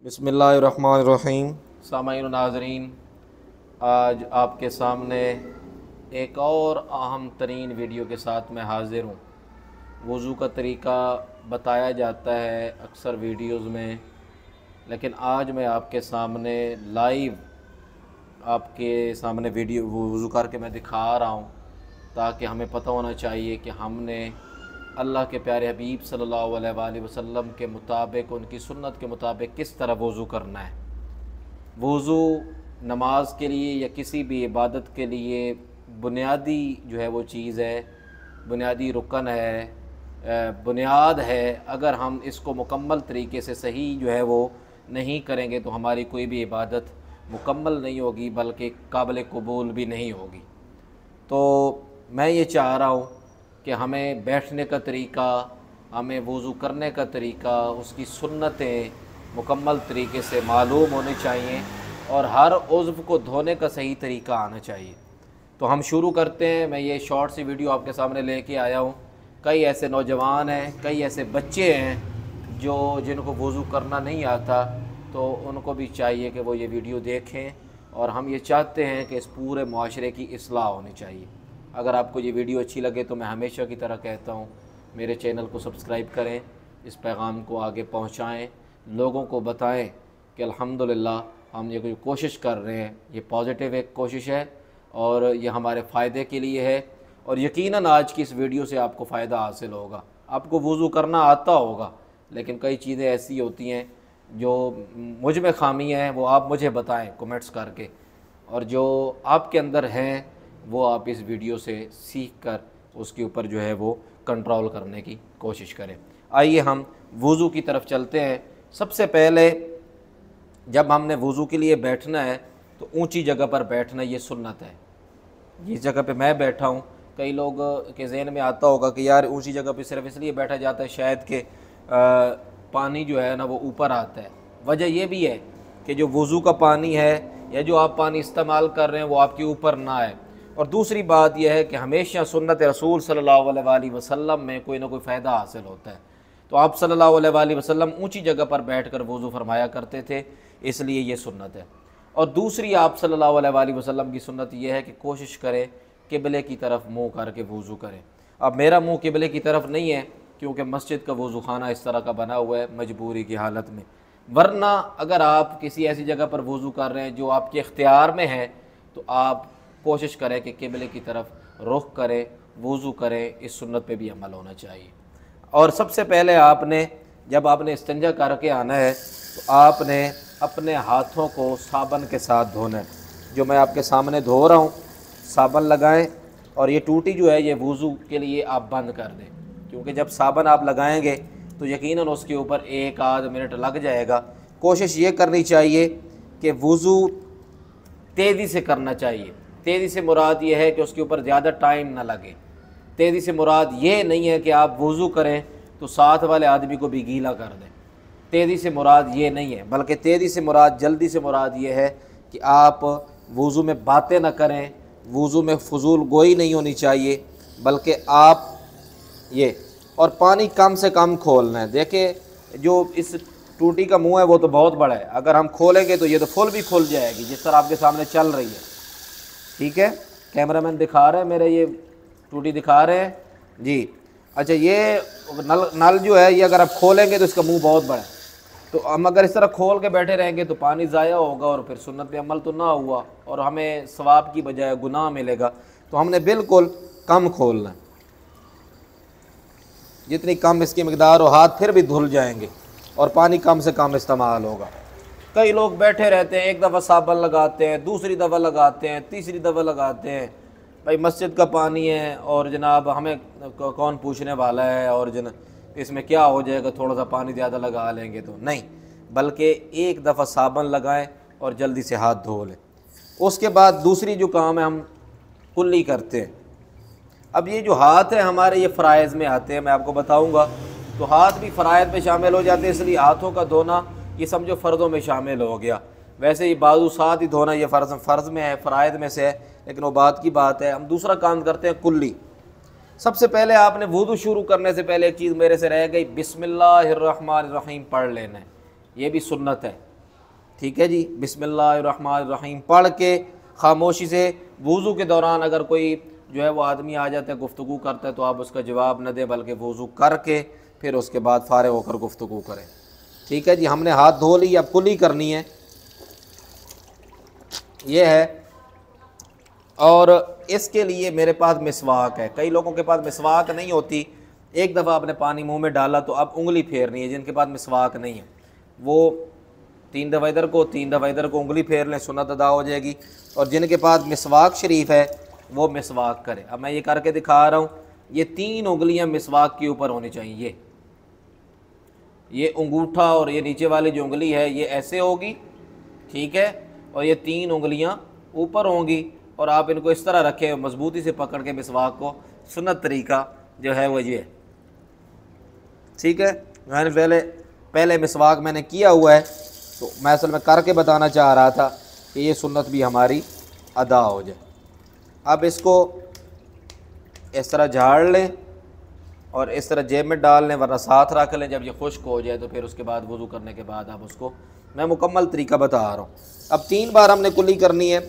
बिस्मिल्लाहिर्रहमानिर्रहीम। सामाईन नाज़रीन, आज आपके सामने एक और अहम तरीन वीडियो के साथ मैं हाज़िर हूँ। वज़ू का तरीक़ा बताया जाता है अक्सर वीडियोज़ में, लेकिन आज मैं आपके सामने लाइव आपके सामने वीडियो वज़ू करके मैं दिखा रहा हूँ, ताकि हमें पता होना चाहिए कि हमने अल्लाह के प्यारे हबीब सल्लल्लाहु अलैहि वसल्लम के मुताबिक, उनकी सुन्नत के मुताबिक किस तरह वज़ू करना है। वज़ू नमाज के लिए या किसी भी इबादत के लिए बुनियादी जो है वो चीज़ है, बुनियादी रुकन है, बुनियाद है। अगर हम इसको मुकम्मल तरीके से सही जो है वो नहीं करेंगे तो हमारी कोई भी इबादत मुकम्मल नहीं होगी, बल्कि काबिल कबूल भी नहीं होगी। तो मैं ये चाह रहा हूँ कि हमें बैठने का तरीक़ा, हमें वज़ू करने का तरीक़ा, उसकी सुन्नतें मुकम्मल तरीके से मालूम होनी चाहिए और हर उज़्व को धोने का सही तरीक़ा आना चाहिए। तो हम शुरू करते हैं। मैं ये शॉर्ट सी वीडियो आपके सामने लेके आया हूँ। कई ऐसे नौजवान हैं, कई ऐसे बच्चे हैं जिनको वज़ू करना नहीं आता, तो उनको भी चाहिए कि वो ये वीडियो देखें। और हम ये चाहते हैं कि इस पूरे मुआशरे की इस्लाह होनी चाहिए। अगर आपको ये वीडियो अच्छी लगे तो मैं हमेशा की तरह कहता हूँ, मेरे चैनल को सब्सक्राइब करें, इस पैगाम को आगे पहुँचाएँ, लोगों को बताएं कि अल्हम्दुलिल्लाह हम ये कोशिश कर रहे हैं। ये पॉजिटिव एक कोशिश है और ये हमारे फ़ायदे के लिए है। और यकीनन आज की इस वीडियो से आपको फ़ायदा हासिल होगा। आपको वज़ू करना आता होगा, लेकिन कई चीज़ें ऐसी होती हैं जो मुझ में ख़ामी हैं, वो आप मुझे बताएं कमेंट्स करके, और जो आपके अंदर हैं वो आप इस वीडियो से सीख कर उसके ऊपर जो है वो कंट्रोल करने की कोशिश करें। आइए हम वज़ू की तरफ चलते हैं। सबसे पहले जब हमने वज़ू के लिए बैठना है तो ऊंची जगह पर बैठना ये सुन्नत है। जिस जगह पे मैं बैठा हूँ, कई लोग के जहन में आता होगा कि यार ऊंची जगह पे सिर्फ इसलिए बैठा जाता है शायद कि पानी जो है ना वो ऊपर आता है। वजह यह भी है कि जो वज़ू का पानी है या जो आप पानी इस्तेमाल कर रहे हैं वो आपके ऊपर ना आए। और दूसरी बात यह है कि हमेशा सुन्नत रसूल सल्लल्लाहु अलैहि वसल्लम में कोई ना कोई फ़ायदा हासिल होता है। तो आप सल्लल्लाहु अलैहि वसल्लम ऊंची जगह पर बैठकर वज़ू फरमाया करते थे, इसलिए ये सुन्नत है। और दूसरी आप सल्लल्लाहु अलैहि वसल्लम की सुन्नत यह है कि कोशिश करें क़िबले की तरफ मुँह करके वज़ू करें। अब मेरा मुँह क़िबले की तरफ नहीं है, क्योंकि मस्जिद का वज़ू खाना इस तरह का बना हुआ है मजबूरी की हालत में। वरना अगर आप किसी ऐसी जगह पर वज़ू कर रहे हैं जो आपके इख्तियार में है, तो आप कोशिश करें कि क़िबले की तरफ रुख करें, वज़ू करें। इस सुन्नत पे भी अमल होना चाहिए। और सबसे पहले जब आपने इस्तिंजा करके आना है तो आपने अपने हाथों को साबुन के साथ धोना है। जो मैं आपके सामने धो रहा हूँ, साबुन लगाएं और ये टूटी जो है ये वज़ू के लिए आप बंद कर दें, क्योंकि जब साबुन आप लगाएंगे तो यकीनन उसके ऊपर एक आध मिनट लग जाएगा। कोशिश ये करनी चाहिए कि वज़ू तेज़ी से करना चाहिए। तेज़ी से मुराद ये है कि उसके ऊपर ज़्यादा टाइम ना लगे। तेज़ी से मुराद ये नहीं है कि आप वज़ू करें तो साथ वाले आदमी को भी गीला कर दें। तेज़ी से मुराद ये नहीं है, बल्कि तेज़ी से मुराद, जल्दी से मुराद ये है कि आप वज़ू में बातें ना करें, वज़ू में फजूल गोई नहीं होनी चाहिए, बल्कि आप ये और पानी कम से कम खोलना है। देखिए, जो इस टूटी का मुंह है वो तो बहुत बड़ा है, अगर हम खोलेंगे तो ये तो फुल भी खुल जाएगी, जिस तरह आपके सामने चल रही है। ठीक है, कैमरामैन दिखा रहे हैं मेरे, ये टूटी दिखा रहे हैं जी। अच्छा, ये नल जो है ये अगर आप खोलेंगे तो इसका मुंह बहुत बड़ा है, तो हम अगर इस तरह खोल के बैठे रहेंगे तो पानी ज़ाया होगा और फिर सुन्नत पे अमल तो ना हुआ और हमें सवाब की बजाय गुनाह मिलेगा। तो हमने बिल्कुल कम खोलना है, जितनी कम इसकी मकदार हो, हाथ फिर भी धुल जाएंगे और पानी कम से कम इस्तेमाल होगा। कई लोग बैठे रहते हैं, एक दफ़ा साबुन लगाते हैं, दूसरी दफ़ा लगाते हैं, तीसरी दफ़ा लगाते हैं। भाई मस्जिद का पानी है और जनाब हमें कौन पूछने वाला है, और इसमें क्या हो जाएगा, थोड़ा सा पानी ज़्यादा लगा लेंगे तो नहीं, बल्कि एक दफ़ा साबुन लगाएं और जल्दी से हाथ धो लें। उसके बाद दूसरी जो काम है हम कुल्ली करते हैं। अब ये जो हाथ है हमारे, ये फ़राइज़ में आते हैं, मैं आपको बताऊँगा। तो हाथ भी फ़राइज़ में शामिल हो जाते हैं, इसलिए हाथों का धोना ये समझो फ़र्ज़ों में शामिल हो गया। वैसे ही बाजू साथ ही धोना ये फ़र्ज़ में है, फ़राइज़ में से है, लेकिन वो बात की बात है। हम दूसरा काम करते हैं कुल्ली। सबसे पहले आपने वुज़ू शुरू करने से पहले एक चीज़ मेरे से रह गई, बिस्मिल्लाहिर्रहमानिर्रहीम पढ़ लेना है। ये भी सुन्नत है। ठीक है जी। बिस्मिल्लाहिर्रहमानिर्रहीम पढ़ के खामोशी से वुज़ू के दौरान अगर कोई जो है वो आदमी आ जाता है गुफ्तगू करता है तो आप उसका जवाब न दें, बल्कि वुज़ू करके फिर उसके बाद फारिग होकर गुफ्तगू करें। ठीक है जी। हमने हाथ धो ली, अब कुली करनी है, ये है। और इसके लिए मेरे पास मिसवाक है। कई लोगों के पास मिसवाक नहीं होती, एक दफ़ा आपने पानी मुंह में डाला तो अब उंगली फेरनी है। जिनके पास मिसवाक नहीं है वो 3 दफ़ा इधर को 3 दफ़ा इधर को उंगली फेर लें, सुन्नत अदा हो जाएगी। और जिनके पास मिसवाक शरीफ है वो मिसवाक करे। अब मैं ये करके दिखा रहा हूँ, ये 3 उंगलियाँ मिसवाक के ऊपर होनी चाहिए। ये अंगूठा और ये नीचे वाली जो उंगली है ये ऐसे होगी, ठीक है, और ये 3 उंगलियां ऊपर होंगी और आप इनको इस तरह रखें मजबूती से पकड़ के मिसवाक को। सुन्नत तरीका जो है वो ये, ठीक है। मैंने पहले मिसवाक मैंने किया हुआ है तो मैं असल में करके बताना चाह रहा था कि ये सुन्नत भी हमारी अदा हो जाए। अब इसको इस तरह झाड़ लें और इस तरह जेब में डाल लें, वरना साथ रख लें। जब ये खुश्क हो जाए तो फिर उसके बाद वुज़ू करने के बाद आप उसको, मैं मुकम्मल तरीका बता रहा हूँ। अब 3 बार हमने कुली करनी है।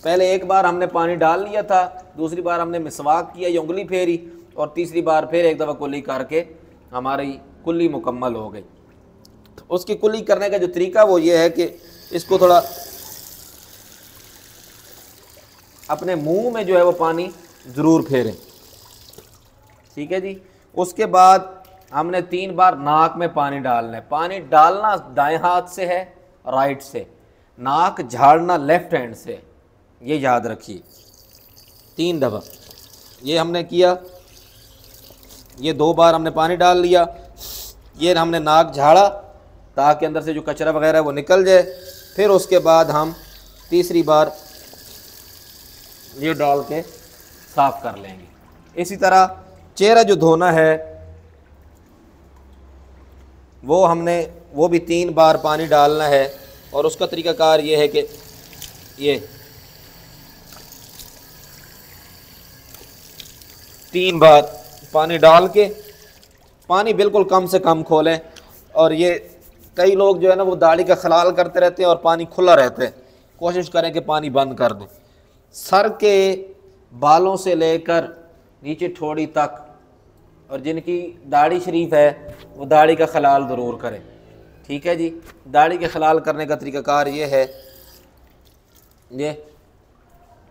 पहले एक बार हमने पानी डाल लिया था, दूसरी बार हमने मिसवाक किया, ये उंगली फेरी, और तीसरी बार फिर एक दफ़ा कुली करके हमारी कुली मुकम्मल हो गई। उसकी कुली करने का जो तरीका वो ये है कि इसको थोड़ा अपने मुंह में जो है वो पानी ज़रूर फेरें, ठीक है जी। उसके बाद हमने 3 बार नाक में पानी डालना है। पानी डालना दाएं हाथ से है, राइट से। नाक झाड़ना लेफ्ट हैंड से, ये याद रखिए। 3 दफ़ा ये हमने किया। ये 2 बार हमने पानी डाल लिया, ये हमने नाक झाड़ा ताकि अंदर से जो कचरा वगैरह है वो निकल जाए। फिर उसके बाद हम तीसरी बार ये डाल के साफ़ कर लेंगे। इसी तरह चेहरा जो धोना है वो भी 3 बार पानी डालना है। और उसका तरीक़ाकार ये है कि ये 3 बार पानी डाल के, पानी बिल्कुल कम से कम खोलें। और ये कई लोग जो है ना वो दाढ़ी का खलाल करते रहते हैं और पानी खुला रहता है, कोशिश करें कि पानी बंद कर दें। सर के बालों से लेकर नीचे ठोड़ी तक, और जिनकी दाढ़ी शरीफ है वो दाढ़ी का खलाल ज़रूर करें, ठीक है जी। दाढ़ी के खलाल करने का तरीक़ाकार ये है, ये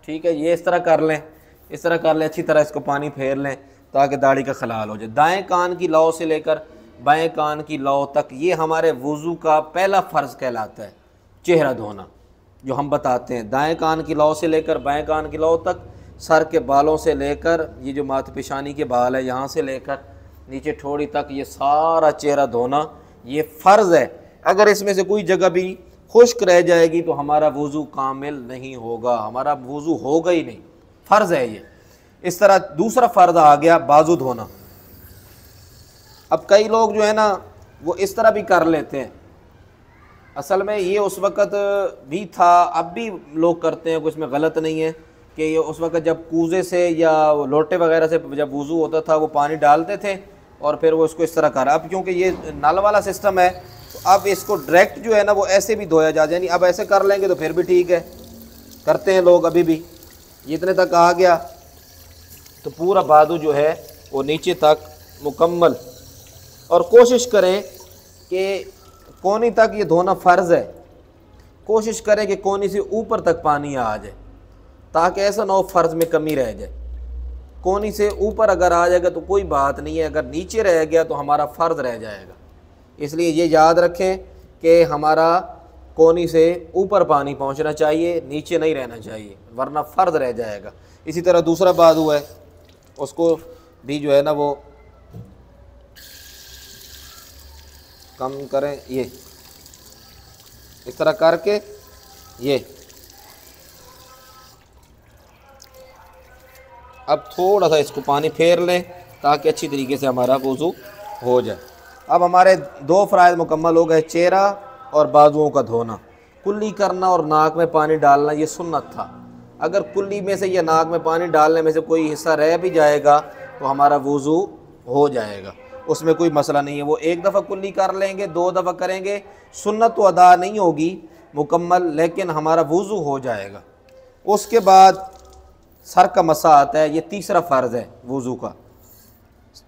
ठीक है, ये इस तरह कर लें, इस तरह कर लें, अच्छी तरह इसको पानी फेर लें ताकि दाढ़ी का खलाल हो जाए। दाएं कान की लौ से लेकर बाएं कान की लौ तक ये हमारे वुज़ू का पहला फ़र्ज़ कहलाता है, चेहरा धोना जो हम बताते हैं। दाएं कान की लौ से लेकर बाएं कान की लौ तक, सर के बालों से लेकर ये जो माथे पेशानी के बाल है यहाँ से लेकर नीचे ठोड़ी तक, ये सारा चेहरा धोना ये फ़र्ज़ है। अगर इसमें से कोई जगह भी खुश्क रह जाएगी तो हमारा वुज़ू कामिल नहीं होगा, हमारा वुज़ू होगा ही नहीं, फ़र्ज़ है ये। इस तरह दूसरा फ़र्ज़ आ गया बाजू धोना। अब कई लोग जो है ना वो इस तरह भी कर लेते हैं, असल में ये उस वक़्त भी था, अब भी लोग करते हैं, कुछ में गलत नहीं है कि ये उस वक़्त जब कूज़े से या लोटे वगैरह से जब वुज़ू होता था वो पानी डालते थे और फिर वो इसको इस तरह कर। अब क्योंकि ये नल वाला सिस्टम है तो अब इसको डायरेक्ट जो है ना वो ऐसे भी धोया जा जाए। अब ऐसे कर लेंगे तो फिर भी ठीक है, करते हैं लोग अभी भी। ये इतने तक आ गया तो पूरा बाजू जो है वो नीचे तक मुकम्मल, और कोशिश करें कि कोनी तक ये धोना फ़र्ज़ है, कोशिश करें कि कोनी से ऊपर तक पानी आ जाए ताकि ऐसा ना हो फ़र्ज़ में कमी रह जाए। कोनी से ऊपर अगर आ जाएगा तो कोई बात नहीं है, अगर नीचे रह गया तो हमारा फ़र्ज़ रह जाएगा। इसलिए ये याद रखें कि हमारा कोनी से ऊपर पानी पहुंचना चाहिए, नीचे नहीं रहना चाहिए, वरना फ़र्ज़ रह जाएगा। इसी तरह दूसरा बाजू है, उसको भी जो है ना वो कम करें, ये इस तरह करके ये अब थोड़ा सा इसको पानी फेर लें ताकि अच्छी तरीके से हमारा वुज़ू हो जाए। अब हमारे 2 फ़राइज़ मुकम्मल हो गए, चेहरा और बाजुओं का धोना। कुल्ली करना और नाक में पानी डालना ये सुन्नत था। अगर कुल्ली में से या नाक में पानी डालने में से कोई हिस्सा रह भी जाएगा तो हमारा वुज़ू हो जाएगा। उसमें कोई मसला नहीं है। वो एक दफ़ा कुल्ली कर लेंगे, 2 दफ़ा करेंगे, सुन्नत तो अदा नहीं होगी मुकम्मल, लेकिन हमारा वुज़ू हो जाएगा। उसके बाद सर का मसा आता है, ये तीसरा फ़र्ज़ है वुज़ू का।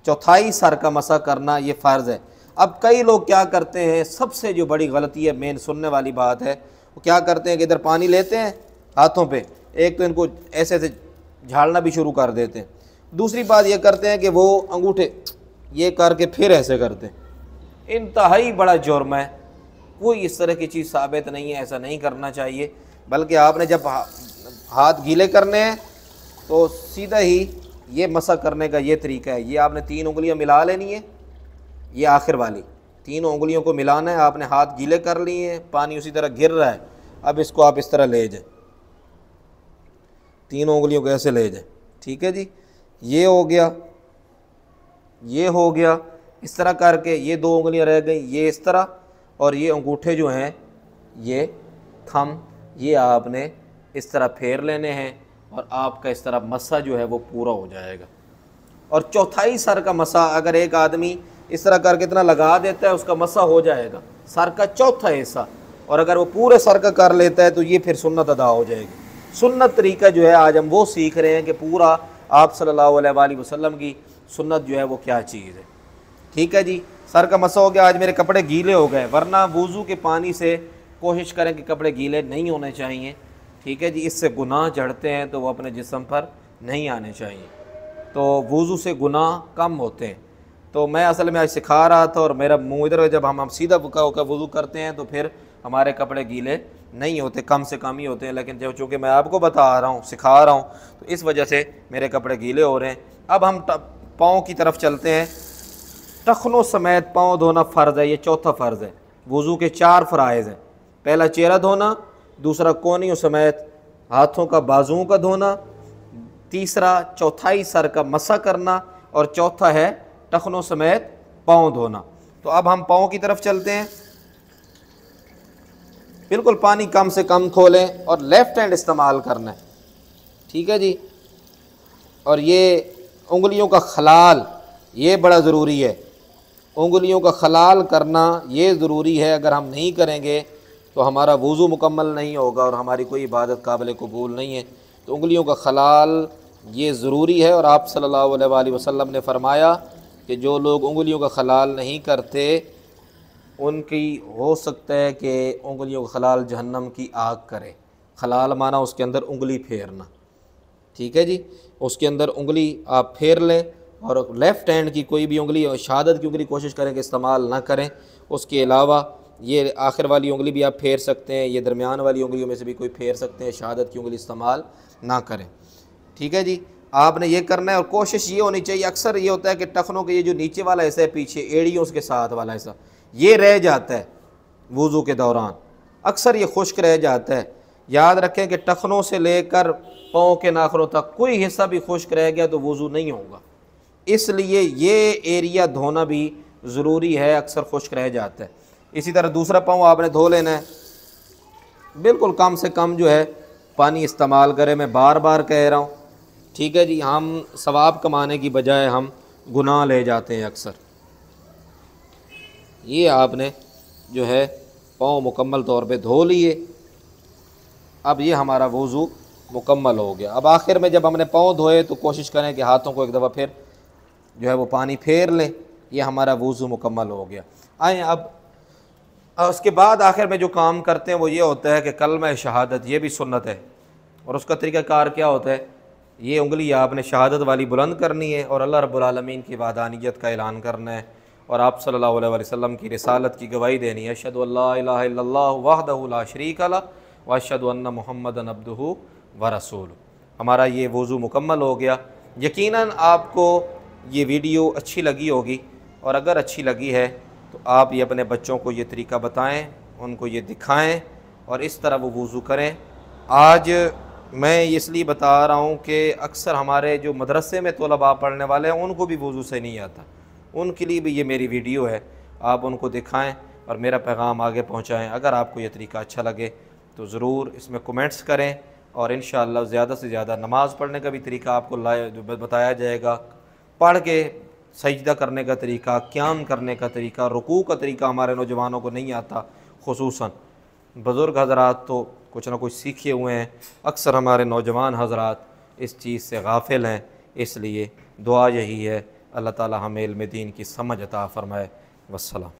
चौथाई सर का मसा करना ये फ़र्ज़ है। अब कई लोग क्या करते हैं, सबसे जो बड़ी गलती है, मेन सुनने वाली बात है, वो क्या करते हैं कि इधर पानी लेते हैं हाथों पे, एक तो इनको ऐसे ऐसे झाड़ना भी शुरू कर देते हैं। दूसरी बात ये करते हैं कि वो अंगूठे ये करके फिर ऐसे करते हैं। इंतहाई बड़ा जुर्म है, कोई इस तरह की चीज़ साबित नहीं है, ऐसा नहीं करना चाहिए। बल्कि आपने जब हाथ गीले करने हैं तो सीधा ही ये मसा करने का ये तरीका है। ये आपने 3 उंगलियां मिला लेनी है, ये आखिर वाली 3 उंगलियों को मिलाना है। आपने हाथ गीले कर लिए हैं, पानी उसी तरह गिर रहा है। अब इसको आप इस तरह ले जाए, 3 उंगलियों को ऐसे ले जाए, ठीक है जी। ये हो गया, ये हो गया, इस तरह करके ये 2 उंगलियां रह गई, ये इस तरह, और ये अंगूठे जो हैं ये थंब, ये आपने इस तरह फेर लेने हैं और आपका इस तरह मसा जो है वो पूरा हो जाएगा। और चौथाई सर का मसा अगर एक आदमी इस तरह करके इतना लगा देता है, उसका मसा हो जाएगा सर का चौथा हिस्सा। और अगर वो पूरे सर का कर लेता है तो ये फिर सुन्नत अदा हो जाएगी। सुन्नत तरीका जो है आज हम वो सीख रहे हैं कि पूरा आप सल्लल्लाहु अलैहि वसल्लम की सुन्नत जो है वो क्या चीज़ है, ठीक है जी। सर का मसा हो गया। आज मेरे कपड़े गीले हो गए, वरना वुज़ू के पानी से कोशिश करें कि कपड़े गीले नहीं होने चाहिए, ठीक है जी। इससे गुनाह चढ़ते हैं तो वो अपने जिस्म पर नहीं आने चाहिए, तो वुज़ू से गुनाह कम होते हैं। तो मैं असल में आज सिखा रहा था और मेरा मुँह इधर, जब हम सीधा होकर वुज़ू करते हैं तो फिर हमारे कपड़े गीले नहीं होते, कम से कम ही होते हैं। लेकिन जब चूँकि मैं आपको बता रहा हूँ, सिखा रहा हूँ, तो इस वजह से मेरे कपड़े गीले हो रहे हैं। अब हम पाँव की तरफ चलते हैं। टखनों समेत पाँव धोना फ़र्ज़ है, ये चौथा फ़र्ज़ है। वुज़ू के 4 फ़राइज़ हैं। पहला चेहरा धोना, दूसरा कोहनियों समेत हाथों का बाजुओं का धोना, तीसरा चौथाई सर का मसा करना, और चौथा है टखनों समेत पाँव धोना। तो अब हम पाँव की तरफ चलते हैं। बिल्कुल पानी कम से कम खोलें और लेफ़्ट हैंड इस्तेमाल करना है, ठीक है जी। और ये उंगलियों का खलाल ये बड़ा ज़रूरी है, उंगलियों का खलाल करना ये ज़रूरी है। अगर हम नहीं करेंगे तो हमारा वुज़ू मुकम्मल नहीं होगा और हमारी कोई इबादत काबिल कबूल नहीं है। तो उंगलियों का खलाल ये ज़रूरी है। और आप सल्लल्लाहु अलैहि वसल्लम ने फ़रमाया कि जो लोग उंगलियों का खलाल नहीं करते उनकी हो सकता है कि उंगलियों का खलाल जहन्नम की आग करे। खलाल माना उसके अंदर उंगली फेरना, ठीक है जी। उसके अंदर उंगली आप फेर लें और लेफ़्ट हैंड की कोई भी उंगली, शहादत की उंगली कोशिश करें कि इस्तेमाल ना करें। उसके अलावा ये आखिर वाली उंगली भी आप फेर सकते हैं, ये दरमियान वाली उंगलियों में से भी कोई फेर सकते हैं। शहादत की उंगली इस्तेमाल ना करें, ठीक है जी। आपने ये करना है और कोशिश ये होनी चाहिए। अक्सर ये होता है कि टखनों के ये जो नीचे वाला हिस्सा है, पीछे एड़ियों के साथ वाला हिस्सा, ये रह जाता है वुज़ू के दौरान, अक्सर ये खुश्क रह जाता है। याद रखें कि टखनों से लेकर पाँव के नाखनों तक कोई हिस्सा भी खुश्क रह गया तो वुज़ू नहीं होगा, इसलिए ये एरिया धोना भी ज़रूरी है, अक्सर खुश्क रह जाता है। इसी तरह दूसरा पाँव आपने धो लेना है। बिल्कुल कम से कम जो है पानी इस्तेमाल करें, मैं बार बार कह रहा हूँ, ठीक है जी। हम सवाब कमाने की बजाय हम गुनाह ले जाते हैं अक्सर। ये आपने जो है पाँव मुकम्मल तौर पे धो लिए। अब ये हमारा वुज़ू मुकम्मल हो गया। अब आखिर में जब हमने पाँव धोए तो कोशिश करें कि हाथों को एक दफ़ा फिर जो है वो पानी फेर लें। ये हमारा वुज़ू मुकम्मल हो गया। आए अब उसके बाद आखिर में जो काम करते हैं वो ये होता है कि कलमा शहादत, ये भी सुन्नत है। और उसका तरीक़ाकार क्या होता है, ये उंगली आपने शहादत वाली बुलंद करनी है और अल्लाह रब्बुल आलमीन की वहदानियत का ऐलान करना है और आप सल्लल्लाहु अलैहि वसल्लम की रिसालत की गवाही देनी है। अशहदु अल्ला इलाहा इल्लल्लाहु वहदहु ला शरीका लह व अशहदु अन्ना मुहम्मदन अब्दुहु व रसूलुहु। हमारा ये वुज़ू मुकम्मल हो गया। यकीनन आपको ये वीडियो अच्छी लगी होगी, और अगर अच्छी लगी है तो आप ये अपने बच्चों को ये तरीका बताएं, उनको ये दिखाएं और इस तरह वो वुज़ू करें। आज मैं इसलिए बता रहा हूँ कि अक्सर हमारे जो मदरसे में तलबा पढ़ने वाले हैं उनको भी वुज़ू से नहीं आता, उनके लिए भी ये मेरी वीडियो है। आप उनको दिखाएं और मेरा पैगाम आगे पहुँचाएँ। अगर आपको ये तरीका अच्छा लगे तो ज़रूर इसमें कमेंट्स करें और इंशाअल्लाह ज़्यादा से ज़्यादा नमाज़ पढ़ने का भी तरीका आपको बताया जाएगा। पढ़ के सजदा करने का तरीका, क़याम करने का तरीका, रुकू का तरीका हमारे नौजवानों को नहीं आता। खुसूसन बुज़ुर्ग हज़रात तो कुछ ना कुछ सीखे हुए हैं, अक्सर हमारे नौजवान हज़रात इस चीज़ से गाफिल हैं। इसलिए दुआ यही है, अल्लाह ताला हमें इल्म दीन की समझ अता फ़रमाए। वस्सलाम।